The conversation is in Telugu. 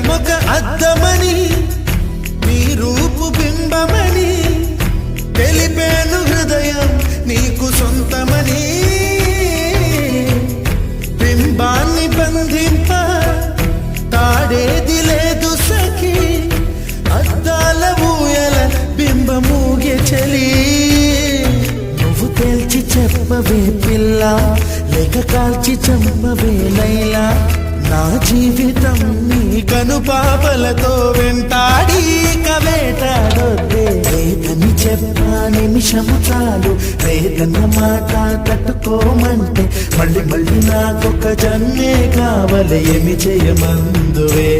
దేహమొక అద్దమని నీ రూపు బింబమని తెలిపేను హృదయం నీకు సొంతమని బింబాన్ని బంధింప తాడేది లేదు సఖి అద్దాల ఊయల బింబమూగే చలి నువ్వు తేల్చి చెప్పవే పిల్ల లేక కాల్చి చంపవే లైలా నా జీవితం నీ కనుపాపలతో వెంటాడి కవేటాడొద్దే లేదని చెప్పా నిమిషము చాలు లేదన్న మాట తట్టుకోమంటే మళ్ళీ మళ్ళీ నాకొక జన్మే కావాలి ఏమి చేయమందువే